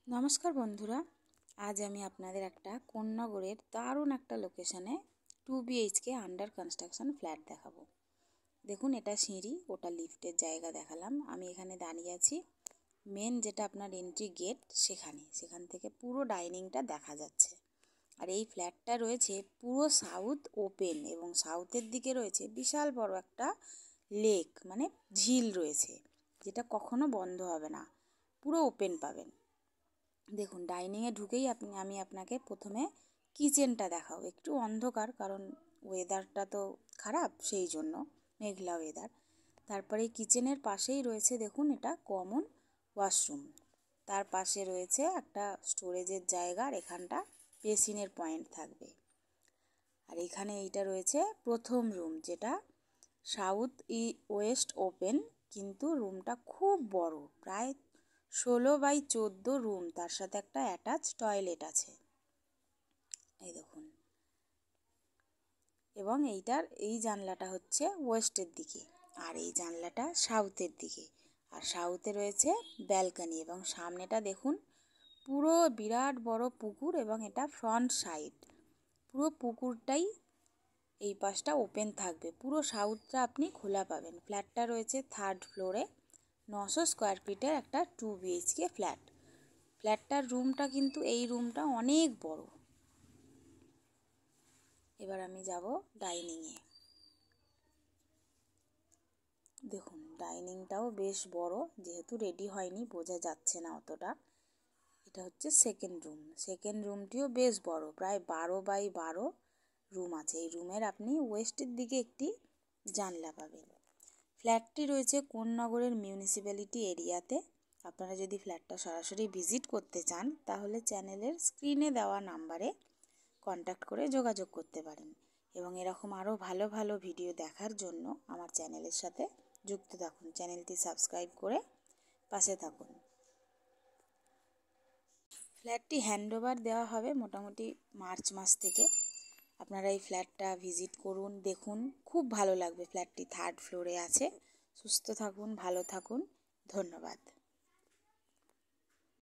নমস্কার বন্ধুরা, আজ আমি আপনাদের একটা কোন্নগরের দারুণ একটা লোকেশনে 2 BHK আন্ডার কনস্ট্রাকশন ফ্ল্যাট দেখাবো। দেখুন, এটা সিঁড়ি, ওটা লিফটের জায়গা দেখালাম। আমি এখানে দাঁড়িয়ে আছি মেন যেটা আপনার এন্ট্রি গেট, সেখান থেকে পুরো ডাইনিংটা দেখা যাচ্ছে। আর এই ফ্ল্যাটটা রয়েছে পুরো সাউথ ওপেন, এবং সাউথের দিকে রয়েছে বিশাল বড় একটা লেক, মানে ঝিল রয়েছে, যেটা কখনো বন্ধ হবে না, পুরো ওপেন পাবেন। দেখুন, ডাইনিংয়ে ঢুকেই আমি আপনাকে প্রথমে কিচেনটা দেখাও। একটু অন্ধকার, কারণ ওয়েদারটা তো খারাপ, সেই জন্য মেঘলা ওয়েদার। তারপরে কিচেনের পাশেই রয়েছে, দেখুন, এটা কমন ওয়াশরুম। তার পাশে রয়েছে একটা স্টোরেজের জায়গা, আর এখানটা বেসিনের পয়েন্ট থাকবে। আর এখানে এইটা রয়েছে প্রথম রুম, যেটা সাউথ ওয়েস্ট ওপেন, কিন্তু রুমটা খুব বড়, প্রায় 16x14 রুম, তার সাথে একটা অ্যাটাচ টয়লেট আছে, এই দেখুন। এবং এই জানলাটা হচ্ছে ওয়েস্টের দিকে, আর এই জানলাটা সাউথের দিকে। আর সাউথে রয়েছে ব্যালকনি, এবং সামনেটা দেখুন পুরো বিরাট বড় পুকুর, এবং এটা ফ্রন্ট সাইড। পুরো পুকুরটাই এই পাশটা ওপেন থাকবে, পুরো সাউথটা আপনি খোলা পাবেন। ফ্ল্যাটটা রয়েছে 3rd ফ্লোরে, 900 স্কোয়ার ফিটের একটা 2 BHK ফ্ল্যাট। ফ্ল্যাটটার রুমটা কিন্তু, এই রুমটা অনেক বড়। এবার আমি যাব ডাইনিংয়ে। দেখুন, ডাইনিংটাও বেশ বড়, যেহেতু রেডি হয়নি বোঝা যাচ্ছে না অতটা। এটা হচ্ছে সেকেন্ড রুমটিও বেশ বড়, প্রায় 12x12 রুম আছে। এই রুমের আপনি ওয়েস্টের দিকে একটি জানলা পাবেন। ফ্ল্যাটটি রয়েছে কোন্নগরের মিউনিসিপ্যালিটি এরিয়াতে। আপনারা যদি ফ্ল্যাটটা সরাসরি ভিজিট করতে চান, তাহলে চ্যানেলের স্ক্রিনে দেওয়া নাম্বারে কন্ট্যাক্ট করে যোগাযোগ করতে পারেন। এবং এরকম আরও ভালো ভালো ভিডিও দেখার জন্য আমার চ্যানেলের সাথে যুক্ত থাকুন। চ্যানেলটি সাবস্ক্রাইব করে পাশে থাকুন। ফ্ল্যাটটি হ্যান্ডওভার দেওয়া হবে মোটামুটি মার্চ মাস থেকে। আপনারা এই ফ্ল্যাটটা ভিজিট করুন, দেখুন, খুব ভালো লাগবে। ফ্ল্যাটটি 3rd ফ্লোরে আছে। সুস্থ থাকুন, ভালো থাকুন, ধন্যবাদ।